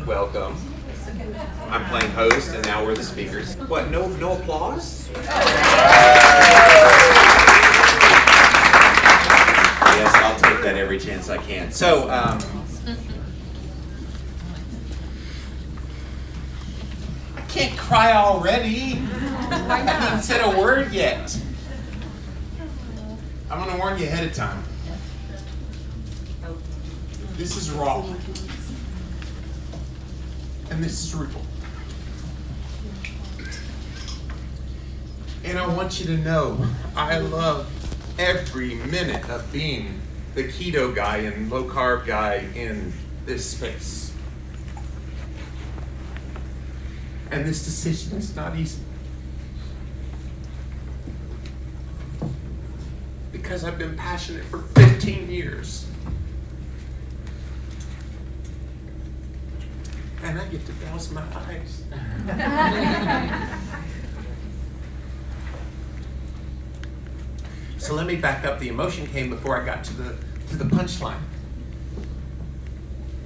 welcome. I'm playing host, and now we're the speakers. What? No applause? Yes, I'll take that every chance I can. So, I can't cry already. I haven't said a word yet. I'm going to warn you ahead of time. This is raw. And this is real. And I want you to know, I love every minute of being the keto guy and low-carb guy in this space. And this decision is not easy. Because I've been passionate for 15 years. And I get to douse my eyes. So let me back up. The emotion came before I got to the punchline.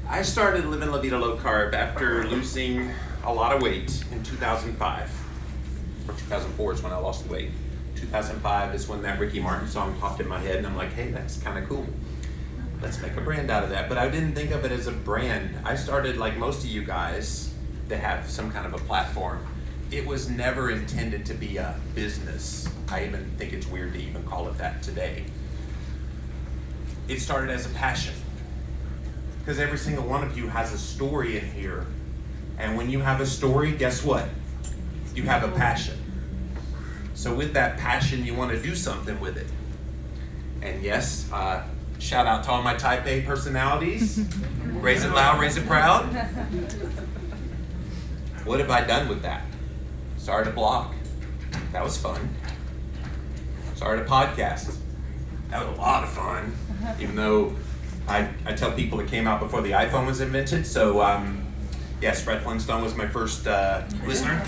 I started living La Vida Low Carb after losing a lot of weight in 2005. Or 2004 is when I lost the weight. 2005 is when that Ricky Martin song popped in my head, and I'm like, hey, that's kind of cool. Let's make a brand out of that. But I didn't think of it as a brand. I started, like most of you guys, to have some kind of a platform. It was never intended to be a business. I even think it's weird to even call it that today. It started as a passion. Because every single one of you has a story in here. And when you have a story, guess what? You have a passion. So with that passion, you want to do something with it. And yes, shout out to all my type A personalities. Raise it loud, raise it proud. What have I done with that? Started a blog. That was fun. Started a podcast. That was a lot of fun. Even though I tell people it came out before the iPhone was invented. So yes, Fred Flintstone was my first listener.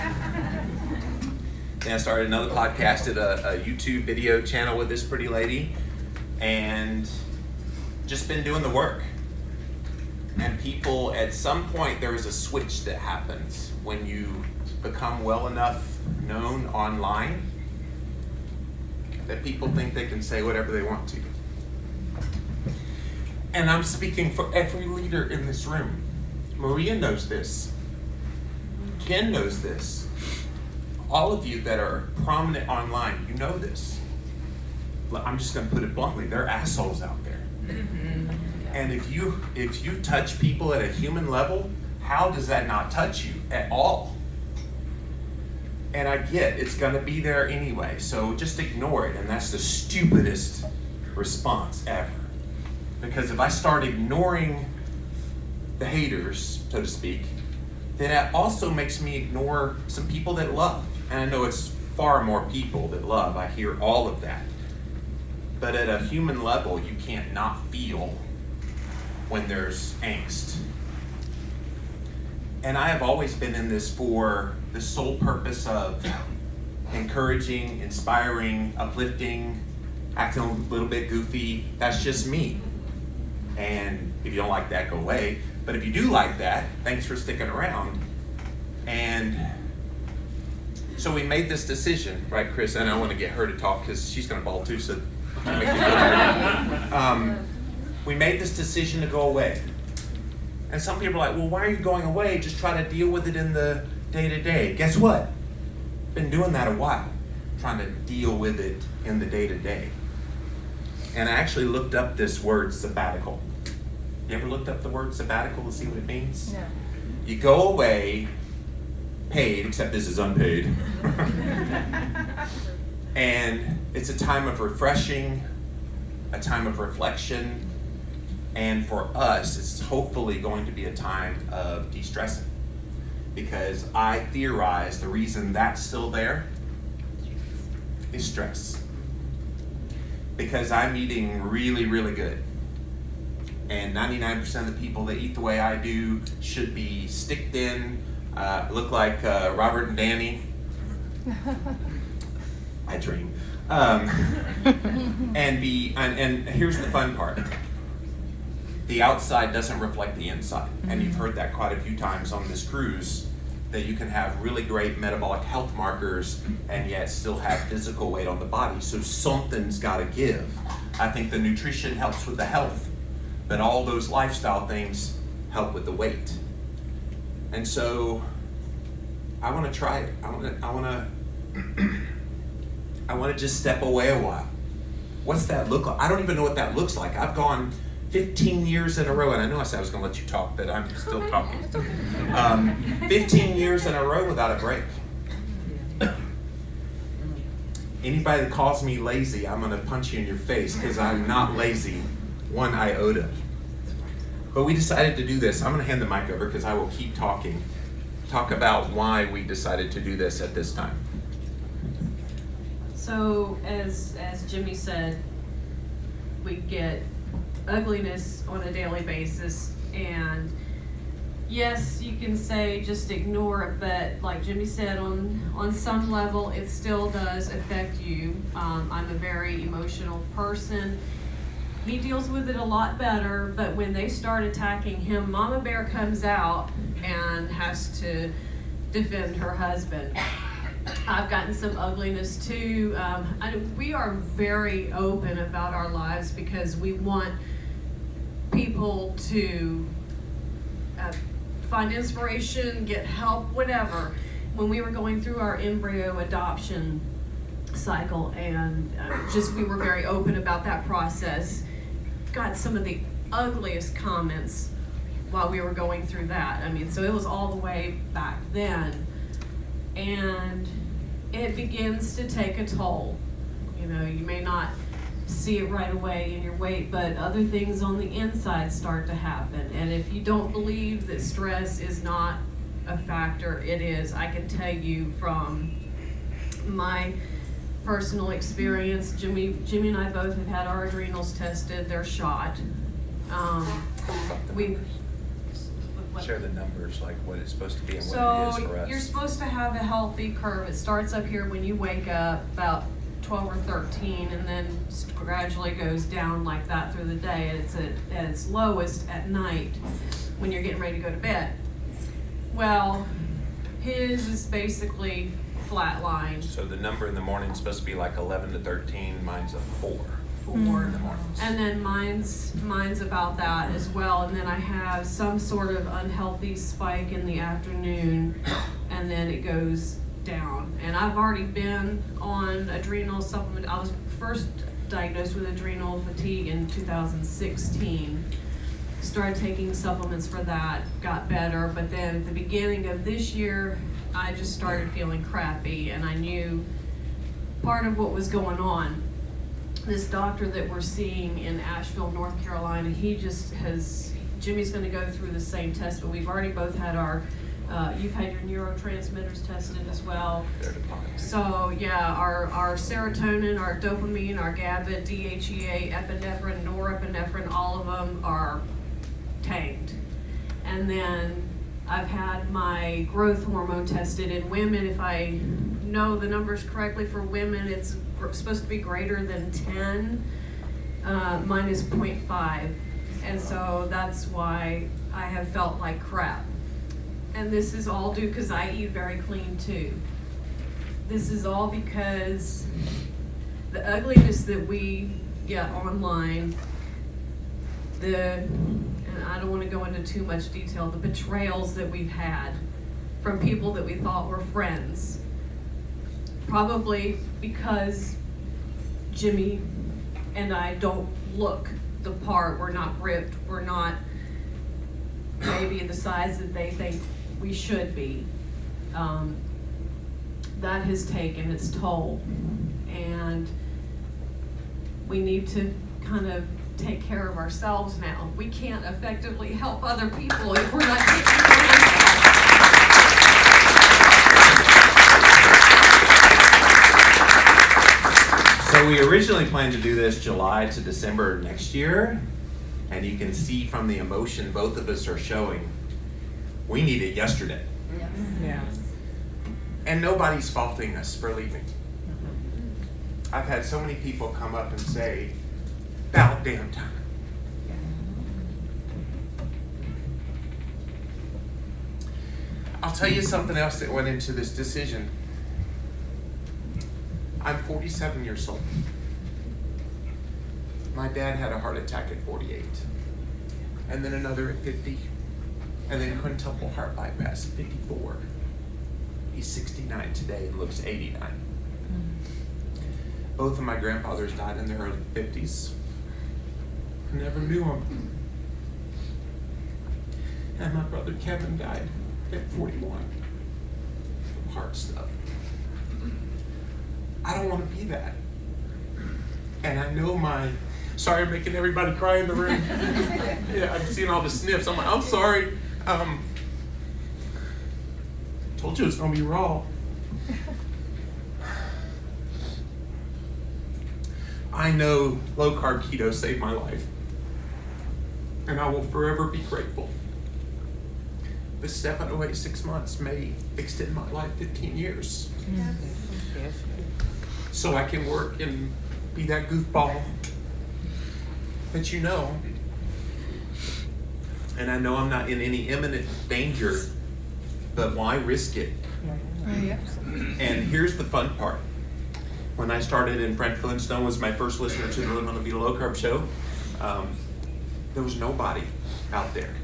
Then I started another podcast, did a YouTube video channel with this pretty lady, and just been doing the work. And people, at some point, there is a switch that happens when you become well enough known online that people think they can say whatever they want to. And I'm speaking for every leader in this room. Maria knows this. Ken knows this. All of you that are prominent online, you know this. I'm just going to put it bluntly, they're assholes out there. And if you touch people at a human level, how does that not touch you at all? And I get it's going to be there anyway, so just ignore it. And that's the stupidest response ever. Because if I start ignoring the haters, so to speak, then that also makes me ignore some people that love. And I know it's far more people that love. I hear all of that. But at a human level, you can't not feel when there's angst. And I have always been in this for the sole purpose of encouraging, inspiring, uplifting, acting a little bit goofy. That's just me. And if you don't like that, go away. But if you do like that, thanks for sticking around. And so we made this decision, right, Chris? And I want to get her to talk because she's going to bawl too, so we made this decision to go away. And some people are like, well, why are you going away? Just try to deal with it in the day-to-day. Guess what? Been doing that a while, trying to deal with it in the day-to-day. And I actually looked up this word sabbatical. You ever looked up the word sabbatical to see what it means? No. You go away, paid, except this is unpaid. And it's a time of refreshing, a time of reflection, and for us, it's hopefully going to be a time of de-stressing. Because I theorize the reason that's still there is stress. Because I'm eating really, really good. And 99% of the people that eat the way I do should be stick thin, look like Robert and Danny. I dream. And here's the fun part. the outside doesn't reflect the inside. And you've heard that quite a few times on this cruise, that you can have really great metabolic health markers and yet still have physical weight on the body. So something's gotta give. I think the nutrition helps with the health, but all those lifestyle things help with the weight. And so I wanna try it. I wanna just step away a while. What's that look like? I don't even know what that looks like. I've gone 15 years in a row, and I know I said I was going to let you talk, but I'm still talking. 15 years in a row without a break. Anybody that calls me lazy, I'm going to punch you in your face, because I'm not lazy, one iota. But we decided to do this. I'm going to hand the mic over because I will keep talking. Talk about why we decided to do this at this time. So, as Jimmy said, we get ugliness on a daily basis, and yes, you can say just ignore it, but like Jimmy said, on some level it still does affect you. I'm a very emotional person. He deals with it a lot better, but when they start attacking him, Mama Bear comes out and has to defend her husband. I've gotten some ugliness too. We are very open about our lives because we want people to find inspiration, get help, whatever. When we were going through our embryo adoption cycle, and we were very open about that process, got some of the ugliest comments while we were going through that. I mean, so it was all the way back then. And it begins to take a toll. You know, you may not see it right away in your weight, but other things on the inside start to happen. And if you don't believe that stress is not a factor, it is. I can tell you from my personal experience, Jimmy and I both have had our adrenals tested. They're shot. Share the numbers, like what it's supposed to be and what So it is for us. you're supposed to have a healthy curve. It starts up here when you wake up, about 12 or 13, and then gradually goes down like that through the day. It's at its lowest at night when you're getting ready to go to bed. Well, his is basically flatline. So the number in the morning is supposed to be like 11 to 13. Mine's a 4. In the mornings. And then mine's about that as well. And then I have some sort of unhealthy spike in the afternoon, and then it goes down. And I've already been on adrenal supplement. I was first diagnosed with adrenal fatigue in 2016. Started taking supplements for that, got better, but then at the beginning of this year, I just started feeling crappy, and I knew part of what was going on. This doctor that we're seeing in Asheville, North Carolina, Jimmy's going to go through the same test, but we've already both had you've had your neurotransmitters tested as well. So yeah, our serotonin, our dopamine, our GABA, DHEA, epinephrine, norepinephrine, all of them are tanked. And then I've had my growth hormone tested in women. If I know the numbers correctly, for women it's supposed to be greater than 10. Mine is 0.5, and so that's why I have felt like crap. And this is all due because I eat very clean too. This is all because the ugliness that we get online, and I don't want to go into too much detail, the betrayals that we've had from people that we thought were friends. Probably because Jimmy and I don't look the part. We're not ripped. We're not maybe the size that they think we should be. That has taken its toll. And we need to kind of take care of ourselves now. We can't effectively help other people if we're not taking care of ourselves. So we originally planned to do this July to December next year, and you can see from the emotion both of us are showing, we need it yesterday. Yeah. And nobody's faulting us for leaving. I've had so many people come up and say, about damn time. I'll tell you something else that went into this decision. I'm 47 years old. My dad had a heart attack at 48, and then another at 50, and then quintuple heart bypass at 54. He's 69 today and looks 89. Both of my grandfathers died in their early 50s. I never knew them. And my brother Kevin died at 41 from heart stuff. I don't want to be that. And I know sorry I'm making everybody cry in the room. Yeah, I'm seeing all the sniffs. I'm like, I'm sorry. Told you it's gonna be raw. I know low-carb keto saved my life. And I will forever be grateful. This stepping away 6 months may extend my life 15 years. Yes. So I can work and be that goofball that you know. And I know I'm not in any imminent danger, but why risk it? And here's the fun part. When I started in Brent Flintstone was my first listener to the Living on the Vita Low Carb show, there was nobody out there.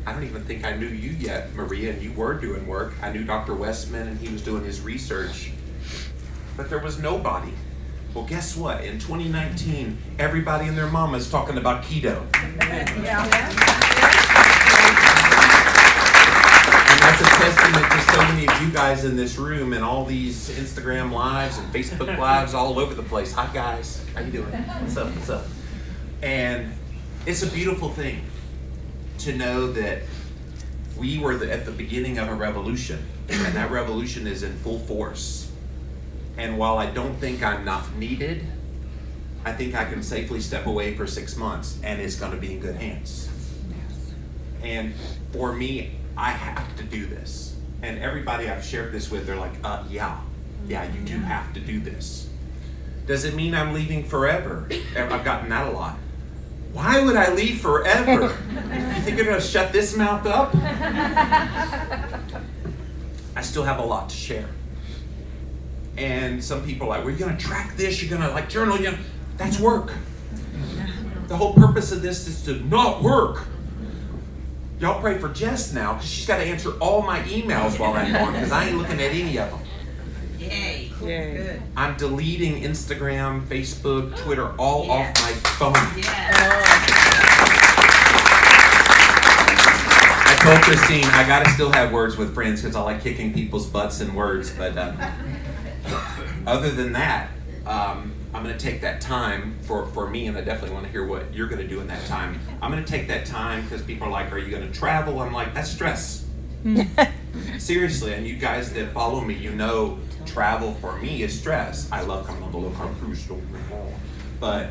I don't even think I knew you yet, Maria, and you were doing work. I knew Dr. Westman and he was doing his research, but there was nobody. Well, guess what? In 2019, everybody and their mama is talking about keto. And that's a testament to so many of you guys in this room and all these Instagram lives and Facebook lives all over the place. Hi guys, how you doing? What's up, what's up? And it's a beautiful thing to know that we were at the beginning of a revolution, and that revolution is in full force. And while I don't think I'm not needed, I think I can safely step away for 6 months and it's gonna be in good hands. And for me, I have to do this. And everybody I've shared this with, they're like, yeah, you do have to do this. Does it mean I'm leaving forever? I've gotten that a lot. Why would I leave forever? You think you're gonna shut this mouth up? I still have a lot to share. And some people are like, well, you're gonna track this, you're gonna journal, that's work. The whole purpose of this is to not work. Y'all pray for Jess now, because she's gotta answer all my emails while I'm gone, because I ain't looking at any of them. Yay. Good. I'm deleting Instagram, Facebook, Twitter, all off my phone. I told Christine I gotta still have words with friends because I like kicking people's butts and words, but other than that, I'm gonna take that time for me, and I definitely want to hear what you're gonna do in that time. I'm gonna take that time because people are like, are you gonna travel? I'm like, that's stress. Seriously, and you guys that follow me, you know travel for me is stress. I love coming on the low carb cruise, don't get me wrong, but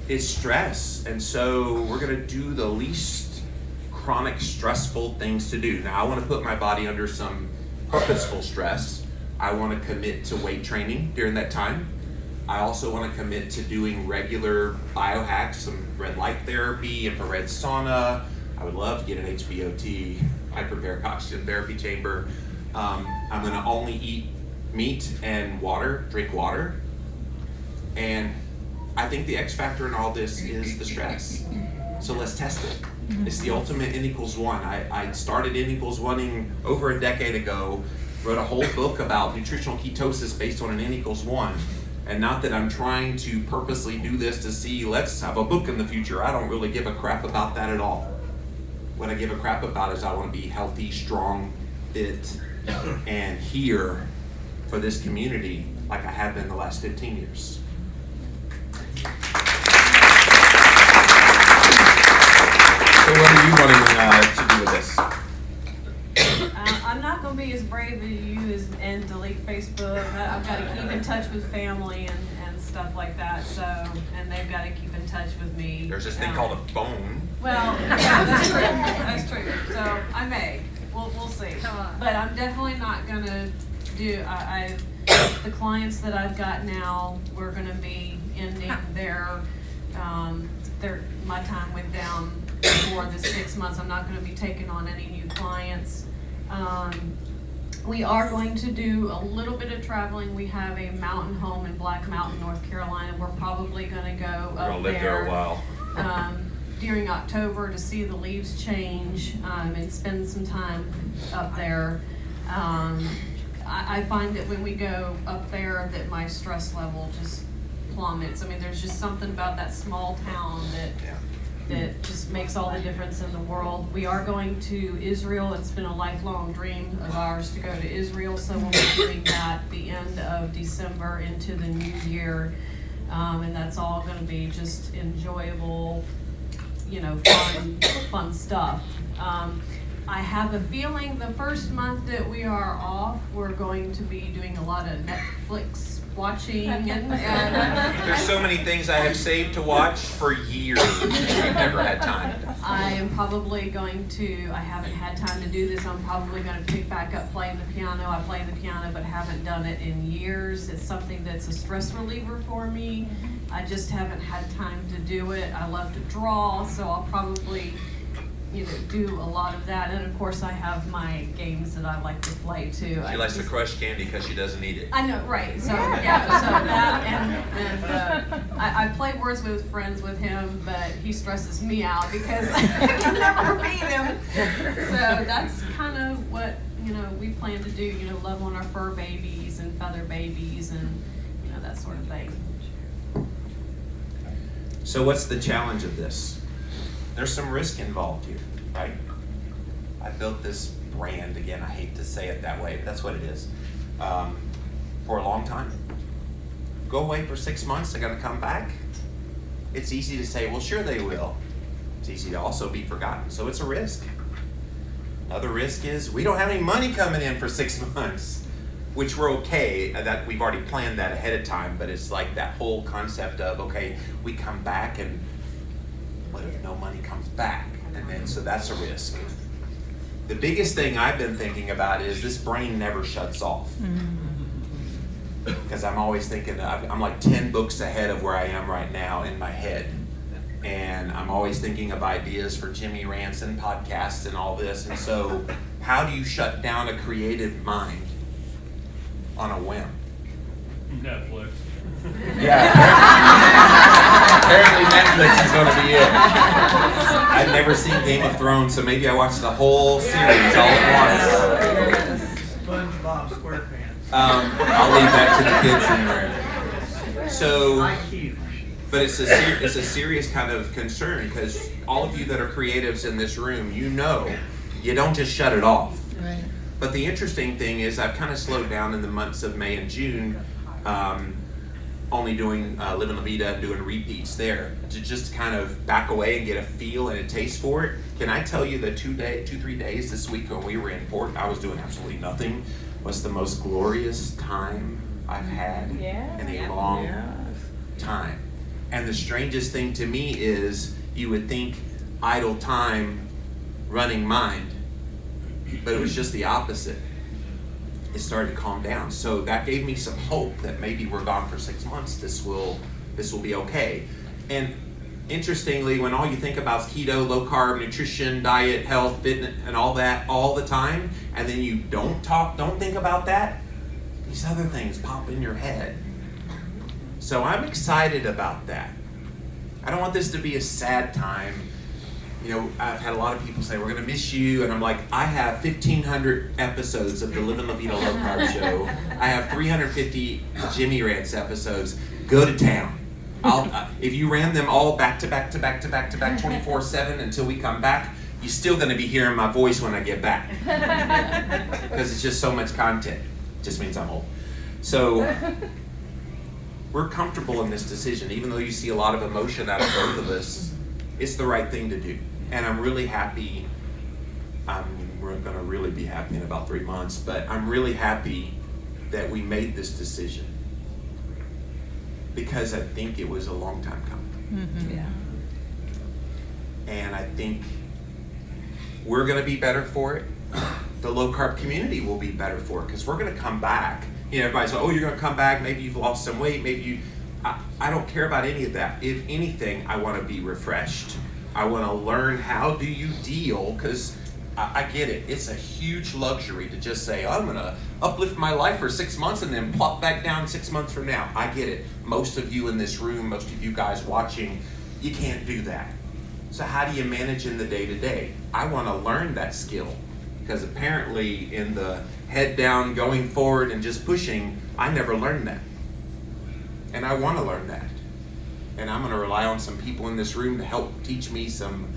it's stress. And so we're gonna do the least chronic stressful things to do. Now I wanna put my body under some purposeful stress. I wanna commit to weight training during that time. I also wanna commit to doing regular biohacks, some red light therapy, infrared sauna. I would love to get an HBOT, hyperbaric oxygen therapy chamber. I'm gonna only eat meat and water, drink water. And I think the X factor in all this is the stress. So let's test it. It's the ultimate N=1. I started N=1ing over a decade ago, wrote a whole book about nutritional ketosis based on an N=1. And not that I'm trying to purposely do this to see, let's have a book in the future. I don't really give a crap about that at all. What I give a crap about is I want to be healthy, strong, fit, and here for this community like I have been the last 15 years. So what are you wanting to do with this? I'm not going to be as brave as you and delete Facebook. I've got to keep in touch with family and stuff like that. So, and they've got to keep in touch with me. There's this thing called a phone. Well, yeah, that's true. That's true. So I may. We'll see. But I'm definitely not going to do. The clients that I've got now, we're going to be ending my time with them for the 6 months. I'm not going to be taking on any new clients. We are going to do a little bit of traveling. We have a mountain home in Black Mountain, North Carolina. We're probably gonna go up We're gonna live there a while. During October to see the leaves change, and spend some time up there. I find that when we go up there that my stress level just plummets. I mean, there's just something about that small town that just makes all the difference in the world. We are going to Israel. It's been a lifelong dream of ours to go to Israel, so we'll be doing that the end of December into the new year. And that's all gonna be just enjoyable, fun stuff. I have a feeling the first month that we are off, we're going to be doing a lot of Netflix watching and There's so many things I have saved to watch for years. I've never had time. I am probably going to, I haven't had time to do this, I'm probably going to pick back up playing the piano. I play the piano but haven't done it in years. It's something that's a stress reliever for me. I just haven't had time to do it. I love to draw, so I'll probably do a lot of that. And of course I have my games that I like to play too. She likes to crush candy because she doesn't eat it. I know, right, so that and I play Words with Friends with him, but he stresses me out because I can never beat him. So that's kind of what, we plan to do, love on our fur babies and feather babies and, that sort of thing. So what's the challenge of this? There's some risk involved here, right? I built this brand, again, I hate to say it that way, but that's what it is, for a long time. Go away for 6 months, they're gonna come back. It's easy to say, well, sure they will. It's easy to also be forgotten, so it's a risk. Another risk is we don't have any money coming in for 6 months, which we're okay, that we've already planned that ahead of time, but it's like that whole concept of, okay, we come back and what if no money comes back? And then, so that's a risk. The biggest thing I've been thinking about is this brain never shuts off. Because I'm always thinking, I'm like 10 books ahead of where I am right now in my head. And I'm always thinking of ideas for Jimmy Rants and podcasts and all this. And so, how do you shut down a creative mind on a whim? Netflix. Yeah. Apparently Netflix is going to be it. I've never seen Game of Thrones, so maybe I watched the whole series all at once. SpongeBob SquarePants. I'll leave that to the kids in there. So, but it's a serious kind of concern because all of you that are creatives in this room, you don't just shut it off. Right. But the interesting thing is I've kind of slowed down in the months of May and June, only doing Living La Vida and doing repeats there to just kind of back away and get a feel and a taste for it. Can I tell you the 3 days this week when we were in port, I was doing absolutely nothing, was the most glorious time I've had in a long time. And the strangest thing to me is you would think idle time, running mind, but it was just the opposite. It started to calm down. So that gave me some hope that maybe we're gone for 6 months. This will be okay. And interestingly, when all you think about is keto, low carb, nutrition, diet, health, fitness, and all that all the time, and then you don't think about that, these other things pop in your head. So I'm excited about that. I don't want this to be a sad time. I've had a lot of people say, we're going to miss you. And I'm like, I have 1,500 episodes of the Living La Vida Low Carb Show. I have 350 Jimmy Rants episodes. Go to town. If you ran them all back to back 24/7 until we come back, you're still going to be hearing my voice when I get back. Because it's just so much content. It just means I'm old. So we're comfortable in this decision. Even though you see a lot of emotion out of both of us, it's the right thing to do. And I'm really happy. We're going to really be happy in about 3 months, but I'm really happy that we made this decision because I think it was a long time coming. Mm-hmm. Yeah. And I think we're going to be better for it. The low carb community will be better for it because we're going to come back. Everybody's like, oh, you're going to come back. Maybe you've lost some weight. Maybe you. I don't care about any of that. If anything, I want to be refreshed. I want to learn how do you deal, because I get it. It's a huge luxury to just say, I'm going to uplift my life for 6 months and then plop back down 6 months from now. I get it. Most of you in this room, most of you guys watching, you can't do that. So how do you manage in the day-to-day? I want to learn that skill because apparently in the head down, going forward and just pushing, I never learned that. And I want to learn that. And I'm going to rely on some people in this room to help teach me some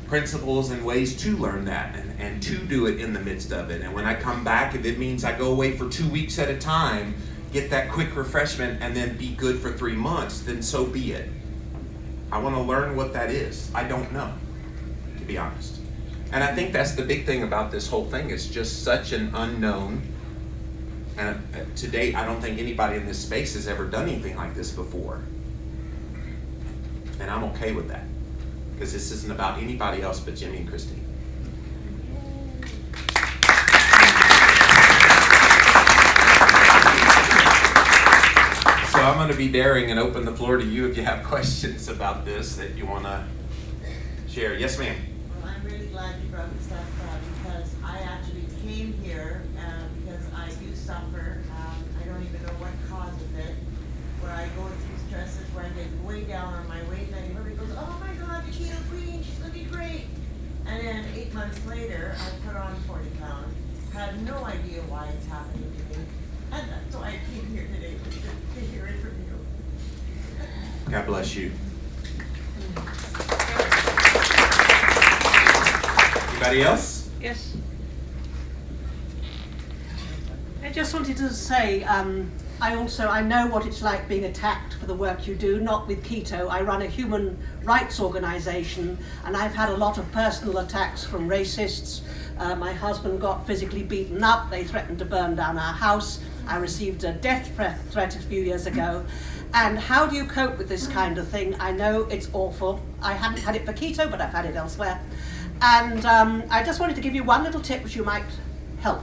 principles and ways to learn that and to do it in the midst of it. And when I come back, if it means I go away for 2 weeks at a time, get that quick refreshment and then be good for 3 months, then so be it. I want to learn what that is. I don't know, to be honest. And I think that's the big thing about this whole thing. It's just such an unknown. And to date, I don't think anybody in this space has ever done anything like this before. And I'm okay with that. Because this isn't about anybody else but Jimmy and Christine. So I'm going to be daring and open the floor to you if you have questions about this that you want to share. Yes, ma'am. Well, I'm really glad you brought this up because I actually came here because I do suffer. I don't even know what causes it. Where I go through stresses where I get way down on my weight and then everybody goes, oh my God, the keto queen, she's looking great. And then 8 months later, I put on 40 pounds. Had no idea why it's happening to me. And that's why I came here today to hear it from you. God bless you. Anybody else? Yes. I just wanted to say, I know what it's like being attacked for the work you do, not with Keto. I run a human rights organization and I've had a lot of personal attacks from racists. My husband got physically beaten up. They threatened to burn down our house. I received a death threat a few years ago. And how do you cope with this kind of thing? I know it's awful. I haven't had it for Keto, but I've had it elsewhere. And I just wanted to give you one little tip which you might help.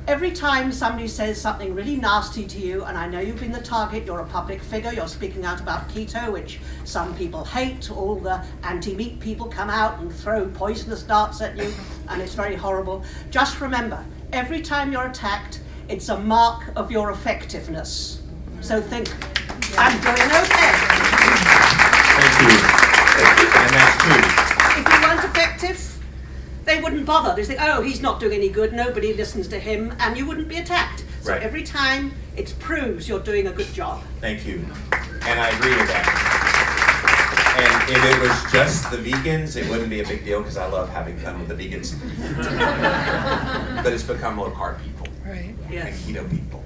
Every time somebody says something really nasty to you, and I know you've been the target, you're a public figure, you're speaking out about keto, which some people hate, all the anti-meat people come out and throw poisonous darts at you, and it's very horrible. Just remember, every time you're attacked, it's a mark of your effectiveness. So think, I'm doing okay. Thank you. And that's true. If you weren't effective, they wouldn't bother. They think, oh, he's not doing any good, nobody listens to him, and you wouldn't be attacked. So Right. every time, it proves you're doing a good job. Thank you. And I agree with that. And if it was just the vegans, it wouldn't be a big deal because I love having fun with the vegans. But it's become low-carb people and Yes. keto people.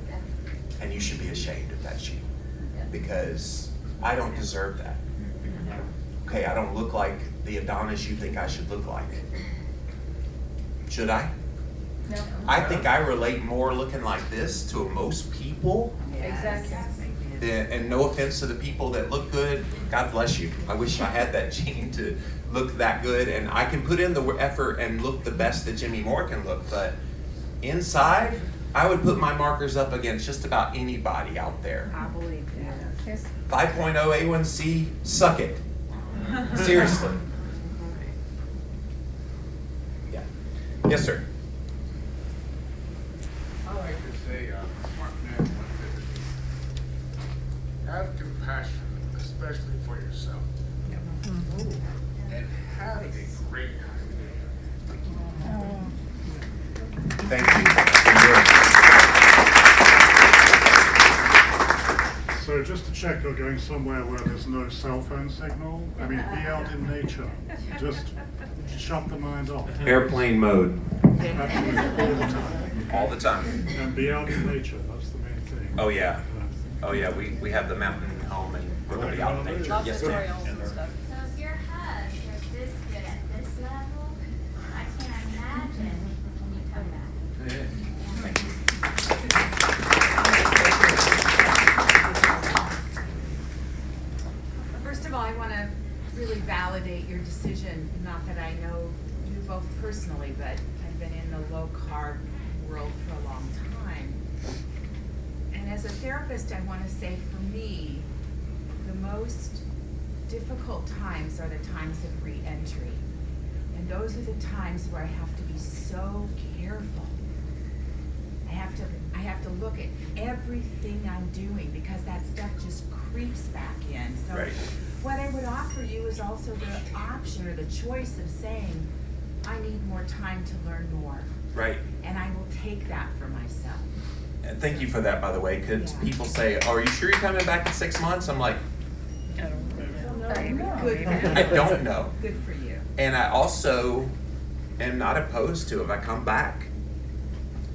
And you should be ashamed if that's you. Because I don't deserve that. Okay, I don't look like the Adonis you think I should look like. Should I? No. I think I relate more looking like this to most people. Exactly. And no offense to the people that look good, God bless you. I wish I had that gene to look that good, and I can put in the effort and look the best that Jimmy Moore can look, but inside, I would put my markers up against just about anybody out there. I believe that. 5.0 A1C, suck it. Seriously. Yeah. Yes, sir. I like to say, smart man, one thing. Have compassion, especially for yourself. And have a great time. Thank you. So just to check, you're going somewhere where there's no cell phone signal? I mean, be out in nature. Just shut the mind off. Airplane mode. Absolutely, all the time. All the time. And be out in nature, that's the main thing. Oh, yeah. Oh, yeah, we have the mountain home and we're going to be out in nature. Lots Yes, of ma'am. trails and stuff. So if your hugs are this good at this level, I can't imagine when you come back. Thank you. First of all, I want to really validate your decision. Not that I know you both personally, but I've been in the low-carb world for a long time. And as a therapist, I want to say for me, the most difficult times are the times of re-entry. And those are the times where I have to be so careful. I have to look at everything I'm doing because that stuff just creeps back in. So Right. what I would offer you is also the option or the choice of saying, I need more time to learn more. Right. And I will take that for myself. And thank you for that, by the way, because Yeah. people say, "Oh, are you sure you're coming back in 6 months?" I'm like, Good I don't know. Good for you. And I also am not opposed to, if I come back,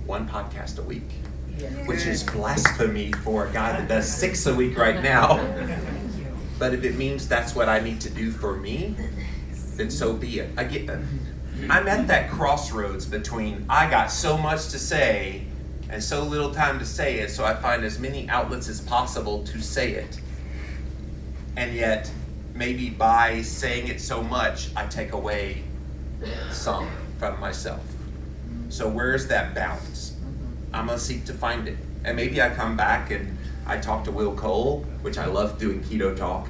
1 podcast a week, which is blasphemy for a guy that does 6 a week right now. But if it means that's what I need to do for me, then so be it. I'm at that crossroads between I got so much to say and so little time to say it, so I find as many outlets as possible to say it. And yet, maybe by saying it so much, I take away some from myself. So where's that balance? I'm gonna seek to find it. And maybe I come back and I talk to Will Cole, which I love doing Keto Talk,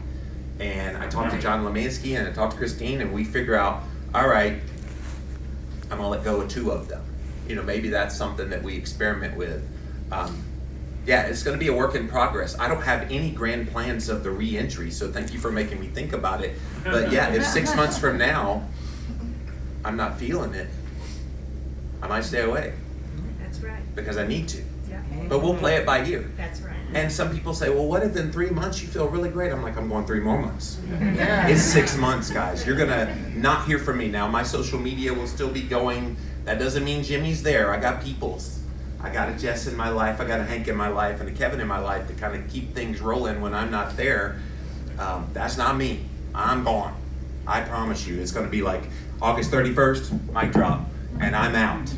and I talk to John Lemansky and I talk to Christine, and we figure out, all right, I'm gonna let go of 2 of them. You know, maybe that's something that we experiment with. Yeah, it's gonna be a work in progress. I don't have any grand plans of the re-entry, so thank you for making me think about it. But yeah, if 6 months from now, I'm not feeling it, I might stay away That's right. because I need to. Yeah. But we'll play it by ear. That's right. And some people say, well, what if in 3 months you feel really great? I'm like, I'm going 3 more months. It's 6 months, guys. You're gonna not hear from me now. My social media will still be going. That doesn't mean Jimmy's there. I got peoples. I got a Jess in my life. I got a Hank in my life and a Kevin in my life to kind of keep things rolling when I'm not there. That's not me. I'm gone. I promise you. It's gonna be like August 31st, mic drop, and I'm out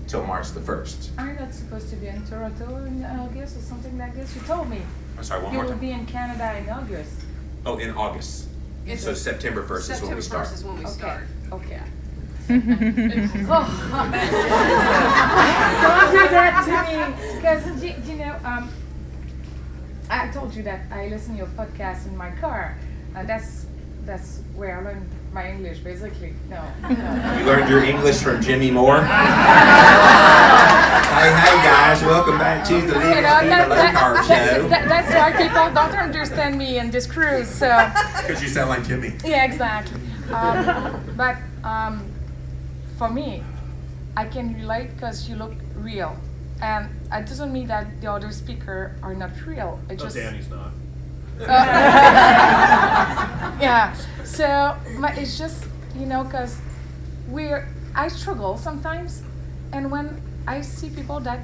till March the 1st. Are you not supposed to be in Toronto in August or something like this? You told me. I'm sorry, one You more will time. be in Canada in August. Oh, in August. So September 1st is when we start. September 1st is when we start. Okay. Don't do that to me, because you know, I told you that I listen to your podcast in my car. That's where I learned my English, basically. No. You learned your English from Jimmy Moore? Hey guys, welcome back to the Legal Speed Low-Carb Show. That's why people don't understand me in this cruise. So. Because you sound like Jimmy. Yeah, exactly. But for me, I can relate because you look real, and it doesn't mean that the other speaker are not real. It just Danny's not. yeah. So, but it's just because I struggle sometimes, and when I see people that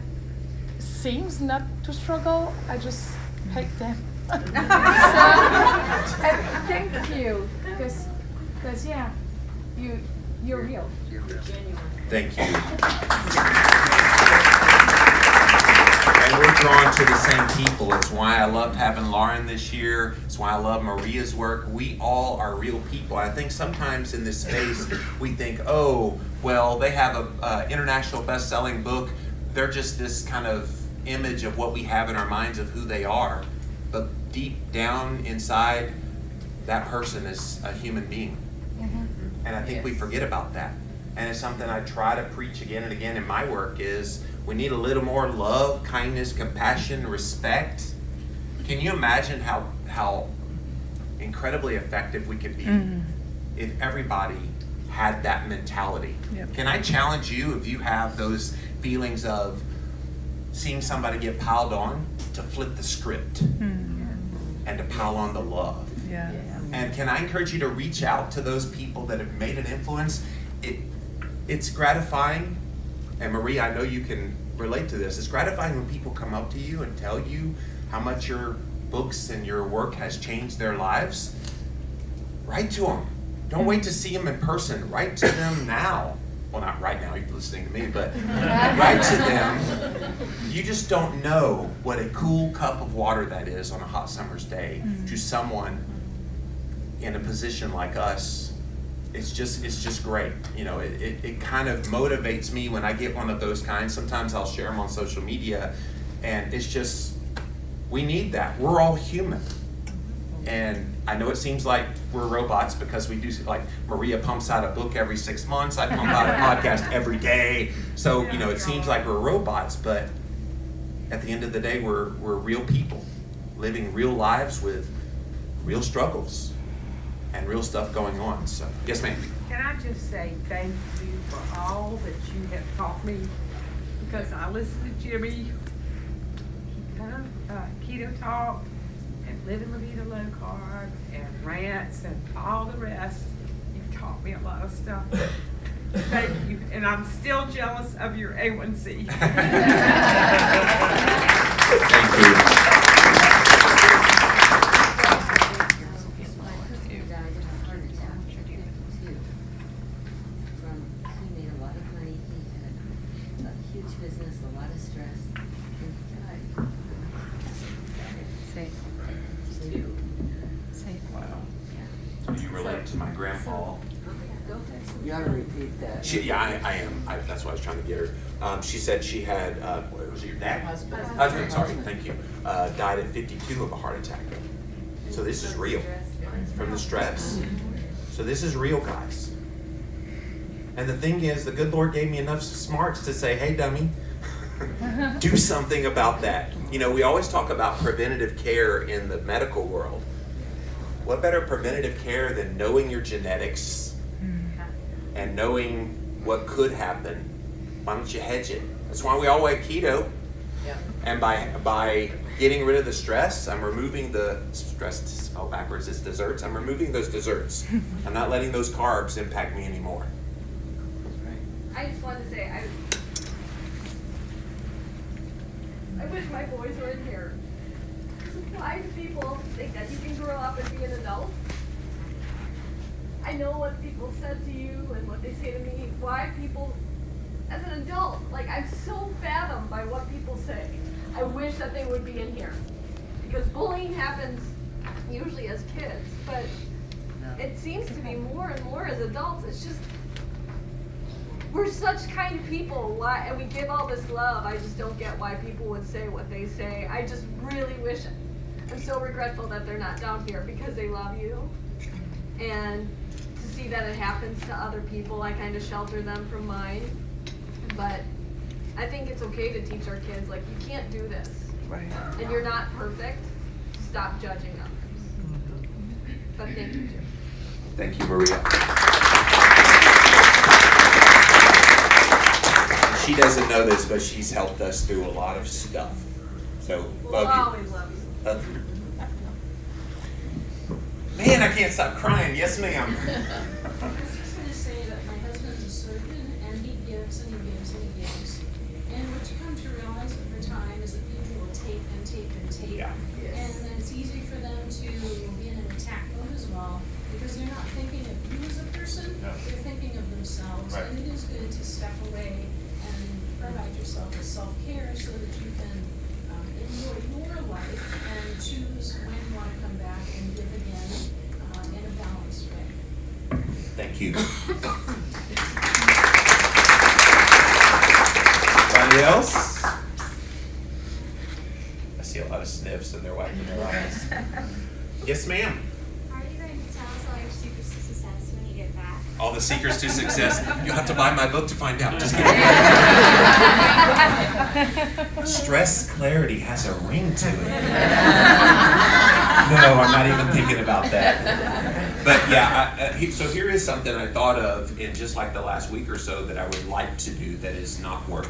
seems not to struggle, I just hate them. So, thank you, because yeah, you're real. Thank you. And we're drawn to the same people. It's why I love having Lauren this year. It's why I love Maria's work. We all are real people. I think sometimes in this space we think, oh, well, they have a international best-selling book. They're just this kind of image of what we have in our minds of who they are. But deep down inside, that person is a human being. And I think we forget about that. And it's something I try to preach again and again in my work is we need a little more love, kindness, compassion, respect. Can you imagine how incredibly effective we could be if everybody had that mentality? Yep. Can I challenge you, if you have those feelings of seeing somebody get piled on, to flip the script and to pile on the love? Yeah. And can I encourage you to reach out to those people that have made an influence? It's gratifying, and Marie, I know you can relate to this. It's gratifying when people come up to you and tell you how much your books and your work has changed their lives. Write to them. Don't wait to see them in person. Write to them now. Well, not right now, you're listening to me, but write to them. You just don't know what a cool cup of water that is on a hot summer's day to someone in a position like us. It's just great. It kind of motivates me when I get one of those kinds. Sometimes I'll share them on social media, and it's just, we need that. We're all human. And I know it seems like we're robots because we do, like Maria pumps out a book every 6 months, I pump out a podcast every day. So, you know, it seems like we're robots, but at the end of the day, we're real people living real lives with real struggles and real stuff going on. So, yes, ma'am. Can I just say thank you for all that you have taught me? Because I listen to Jimmy, Keto Talk, and Living La Vida Low Carb, and RANTS, and all the rest. You've taught me a lot of stuff. Thank you, and I'm still jealous of your A1C. Thank you. Business, a lot of stress, and he died. Wow. So you relate to my grandpa? You gotta repeat that. Yeah, I am. That's what I was trying to get her. She said she had, was it your dad? Husband, sorry, thank you. Died at 52 of a heart attack. So this is real. From the stress. So this is real, guys. And the thing is, the good Lord gave me enough smarts to say, hey, dummy, do something about that. You know, we always talk about preventative care in the medical world. What better preventative care than knowing your genetics and knowing what could happen? Why don't you hedge it? That's why we all eat keto. And by getting rid of the stress, I'm removing the stress, to spell backwards, it's desserts. I'm removing those desserts. I'm not letting those carbs impact me anymore. I just wanted to say, I wish my boys were in here. Why do people think that you can grow up and be an adult? I know what people said to you and what they say to me. Why people, as an adult, like I'm so fathomed by what people say. I wish that they would be in here. Because bullying happens usually as kids, but it seems to be more and more as adults. It's just, we're such kind people, why, and we give all this love. I just don't get why people would say what they say. I just really wish, I'm so regretful that they're not down here because they love you. And to see that it happens to other people, I kind of shelter them from mine. But I think it's okay to teach our kids, like, you can't do this. Right. And you're not perfect. Stop judging others. But thank you, Jim. Thank you, Maria. She doesn't know this, but she's helped us through a lot of stuff. So, We'll love you. always love you. Love you. Man, I can't stop crying. Yes, ma'am. I was just going to say that my husband's a surgeon, and he gives and he gives and he gives. And what you come to realize over time is that people will take and take and take. Yeah. And then it's easy for them to be in an attack mode as well, because they're not thinking of you as a person, they're thinking of themselves. Right. And it is good to step away and provide yourself with self-care so that you can enjoy your life and choose when you want to come back and give again in a balanced way. Thank you. Anybody else? I see a lot of sniffs and they're wiping their eyes. Yes, ma'am. Are you going to tell us all your secrets to success when you get back? All the secrets to success. You'll have to buy my book to find out. Just kidding. Stress clarity has a ring to it. No, I'm not even thinking about that. But yeah, so here is something I thought of in just like the last week or so that I would like to do that is not work.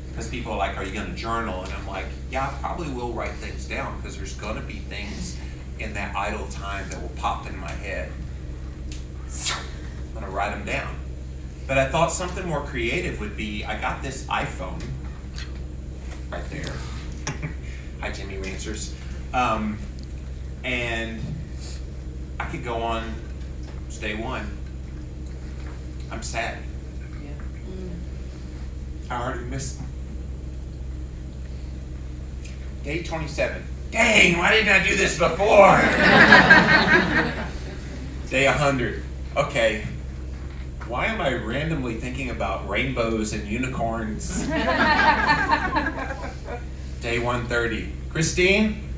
Because people are like, are you going to journal? And I'm like, yeah, I probably will write things down because there's going to be things in that idle time that will pop in my head. I'm going to write them down. But I thought something more creative would be, I got this iPhone right there. Hi, Jimmy Rancers. And I could go on day one. I'm sad. I already missed day 27. Dang, why didn't I do this before? Day 100. Okay. Why am I randomly thinking about rainbows and unicorns? Day 130. Christine,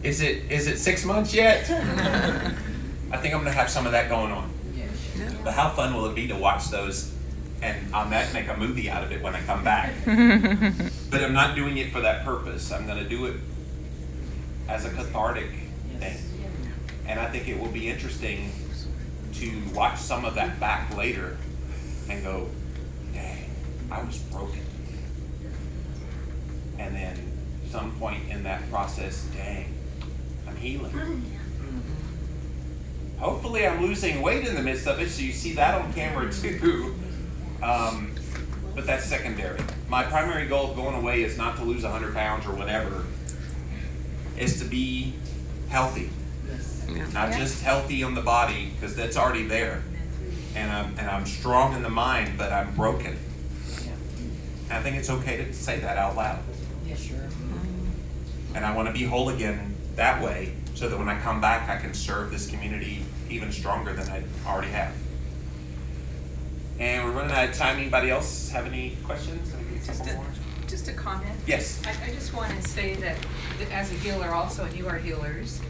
Is it 6 months yet? I think I'm gonna have some of that going on. But how fun will it be to watch those and on that make a movie out of it when I come back? But I'm not doing it for that purpose. I'm gonna do it as a cathartic thing. And I think it will be interesting to watch some of that back later and go, dang, I was broken. And then some point in that process, dang, I'm healing. Hopefully I'm losing weight in the midst of it, so you see that on camera too. But that's secondary. My primary goal of going away is not to lose 100 pounds or whatever. Is to be healthy. Not just healthy on the body, because that's already there. And I'm strong in the mind, but I'm broken. And I think it's okay to say that out loud. Yeah, sure. And I want to be whole again that way, so that when I come back, I can serve this community even stronger than I already have. And we're running out of time. Anybody else have any questions? Just a comment. Yes. I just want to say that as a healer also, and you are healers,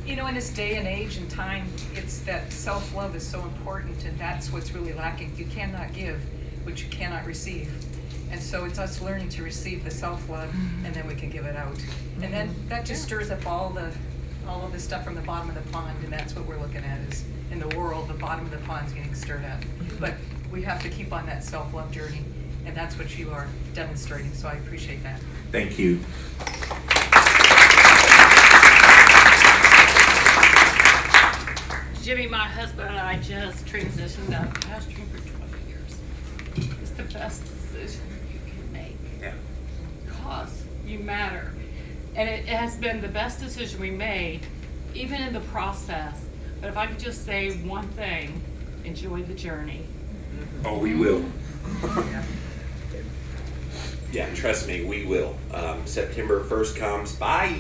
you know, in this day and age and time, it's that self-love is so important, and that's what's really lacking. You cannot give what you cannot receive. And so it's us learning to receive the self-love, and then we can give it out. And then that just stirs up all of the stuff from the bottom of the pond, and that's what we're looking at is in the world, the bottom of the pond is getting stirred up. But we have to keep on that self-love journey, and that's what you are demonstrating, so I appreciate that. Thank you. Jimmy, my husband and I just transitioned out of pastoring for 20 years. It's the best decision you can make. Yeah. Because you matter. And it has been the best decision we made, even in the process. But if I could just say one thing, enjoy the journey. Oh, we will. Yeah, trust me, we will. September 1st comes, bye,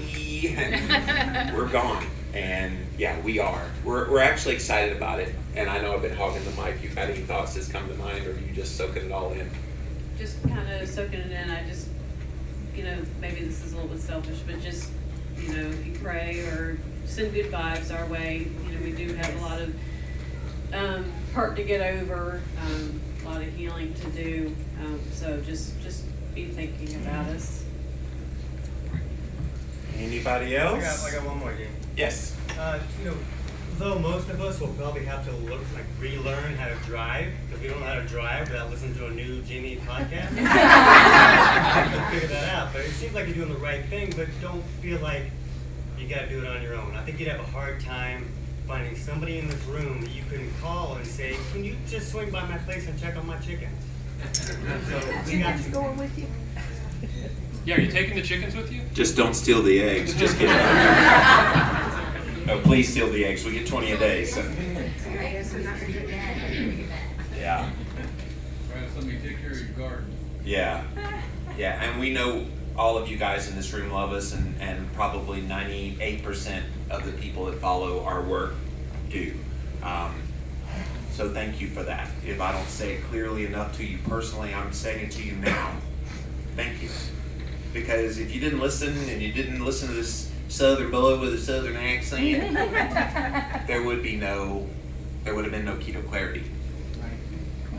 we're gone. And yeah, we are. We're actually excited about it. And I know I've been hogging the mic. You've had any thoughts that's come to mind, or are you just soaking it all in? Just kind of soaking it in. I just, you know, maybe this is a little bit selfish, but just, you know, if you pray or send good vibes our way, you know, we do have a lot of hurt to get over, a lot of healing to do. So just be thinking about us. Anybody else? I got one more, Jane. Yes. You know, though most of us will probably have to relearn how to drive, because we don't know how to drive without listening to a new Jimmy podcast. Figure that out. But it seems like you're doing the right thing, but don't feel like you got to do it on your own. I think you'd have a hard time finding somebody in this room that you can call and say, "Can you just swing by my place and check on my chickens?" So we got you. Going with you. Yeah, are you taking the chickens with you? Just don't steal the eggs. Just kidding. No, please steal the eggs. We get 20 a day. So. Yeah. Right, somebody take care of your garden. Yeah. Yeah, and we know all of you guys in this room love us, and probably 98% of the people that follow our work do. So thank you for that. If I don't say it clearly enough to you personally, I'm saying it to you now. Thank you. Because if you didn't listen, and you didn't listen to this Southern boy with a Southern accent, there would have been no Keto Clarity.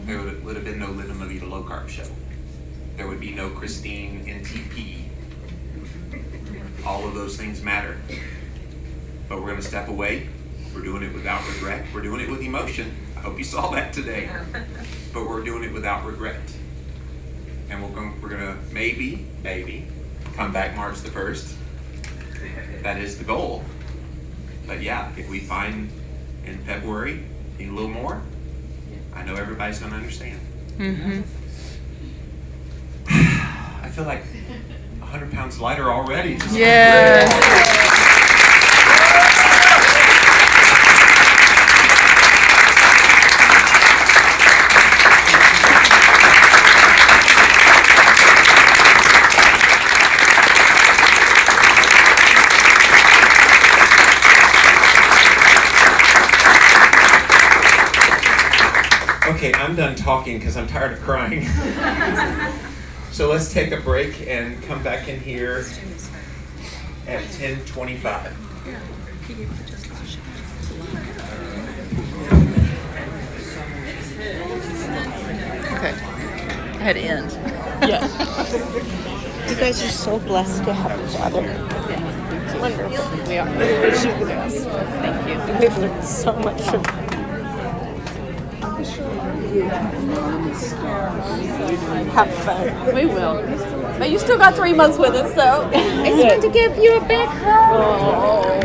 There would have been no Living La Vida Low-Carb show. There would be no Christine in TP. All of those things matter. But we're going to step away. We're doing it without regret. We're doing it with emotion. I hope you saw that today. But we're doing it without regret. And we're gonna maybe come back March the 1st. That is the goal. But yeah, if we find in February need a little more, I know everybody's gonna understand. Mm-hmm. I feel like 100 pounds lighter already. Yes. Okay, I'm done talking because I'm tired of crying. So let's take a break and come back in here at 10:25. Okay. I had to end. Yeah. You guys are so blessed to have each other. It's wonderful. We are. You're the best. Thank you. We've learned so much from you. Have fun. We will. But you still got 3 months with us, so. I just want to give you a big hug.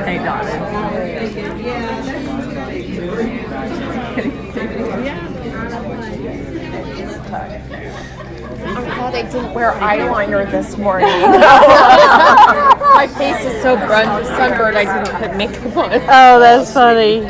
Hey, darling. I'm glad I didn't wear eyeliner this morning. My face is so sunburned I didn't put makeup on. Oh, that's funny.